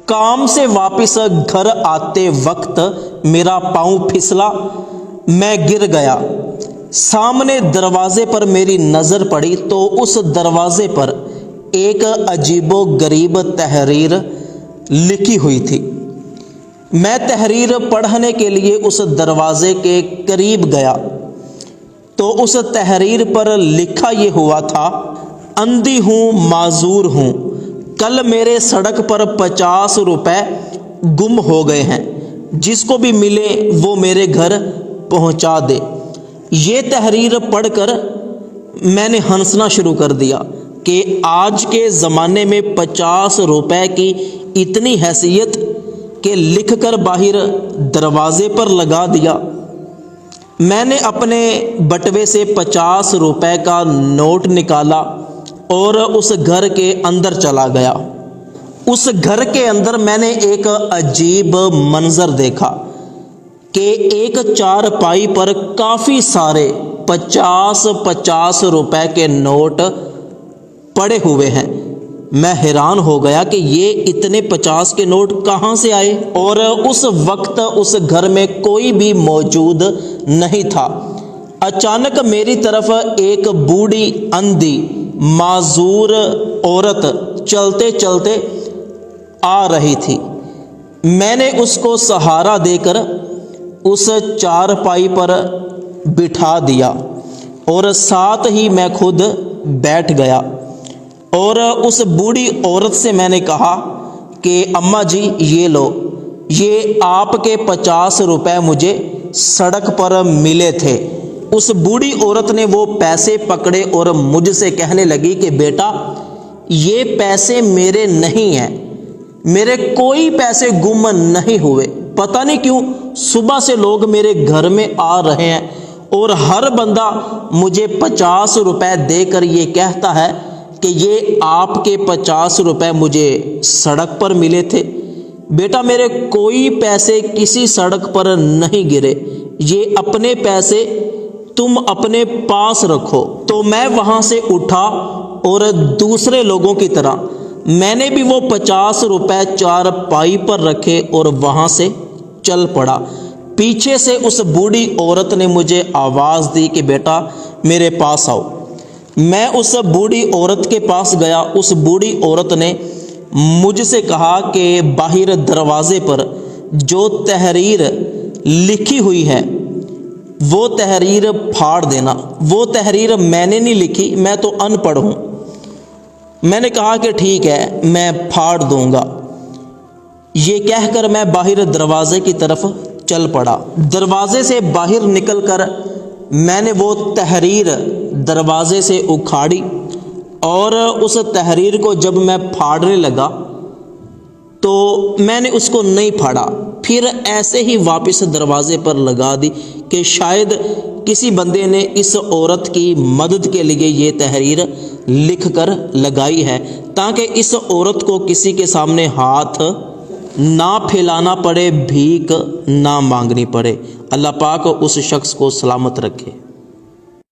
काम से वापस घर आते वक्त मेरा पाँव फिसला, मैं गिर गया। सामने दरवाजे पर मेरी नज़र पड़ी तो उस दरवाजे पर एक अजीबो गरीब तहरीर लिखी हुई थी। मैं तहरीर पढ़ने के लिए उस दरवाजे के करीब गया तो उस तहरीर पर लिखा ये हुआ था, अंधी हूँ, माजूर हूँ, कल मेरे सड़क पर 50 रुपए गुम हो गए हैं, जिसको भी मिले वो मेरे घर पहुंचा दे। ये तहरीर पढ़कर मैंने हंसना शुरू कर दिया कि आज के ज़माने में 50 रुपए की इतनी हैसियत कि लिख कर बाहर दरवाजे पर लगा दिया। मैंने अपने बटवे से 50 रुपए का नोट निकाला और उस घर के अंदर चला गया। उस घर के अंदर मैंने एक अजीब मंजर देखा कि एक चारपाई पर काफ़ी सारे 50-50 रुपए के नोट पड़े हुए हैं। मैं हैरान हो गया कि ये इतने 50 के नोट कहाँ से आए, और उस वक्त उस घर में कोई भी मौजूद नहीं था। अचानक मेरी तरफ एक बूढ़ी अंधी माजूर औरत चलते चलते आ रही थी। मैंने उसको सहारा देकर उस चारपाई पर बिठा दिया और साथ ही मैं खुद बैठ गया और उस बूढ़ी औरत से मैंने कहा कि अम्मा जी ये लो, ये आपके 50 रुपए मुझे सड़क पर मिले थे। उस बूढ़ी औरत ने वो पैसे पकड़े और मुझसे कहने लगी कि बेटा ये पैसे मेरे नहीं हैं, मेरे कोई पैसे गुम नहीं हुए। पता नहीं क्यों सुबह से लोग मेरे घर में आ रहे हैं और हर बंदा मुझे 50 रुपए देकर ये कहता है कि ये आपके 50 रुपए मुझे सड़क पर मिले थे। बेटा मेरे कोई पैसे किसी सड़क पर नहीं गिरे, ये अपने पैसे तुम अपने पास रखो। तो मैं वहाँ से उठा और दूसरे लोगों की तरह मैंने भी वो 50 रुपए चारपाई पर रखे और वहाँ से चल पड़ा। पीछे से उस बूढ़ी औरत ने मुझे आवाज़ दी कि बेटा मेरे पास आओ। मैं उस बूढ़ी औरत के पास गया। उस बूढ़ी औरत ने मुझसे कहा कि बाहर दरवाजे पर जो तहरीर लिखी हुई है वो तहरीर फाड़ देना। वो तहरीर मैंने नहीं लिखी, मैं तो अनपढ़ हूँ। मैंने कहा कि ठीक है मैं फाड़ दूंगा। ये कहकर मैं बाहर दरवाजे की तरफ चल पड़ा। दरवाजे से बाहर निकलकर मैंने वो तहरीर दरवाजे से उखाड़ी और उस तहरीर को जब मैं फाड़ने लगा तो मैंने उसको नहीं फाड़ा, फिर ऐसे ही वापस दरवाजे पर लगा दी कि शायद किसी बंदे ने इस औरत की मदद के लिए ये तहरीर लिख कर लगाई है ताकि इस औरत को किसी के सामने हाथ ना फैलाना पड़े, भीख ना मांगनी पड़े। अल्लाह पाक उस शख्स को सलामत रखे।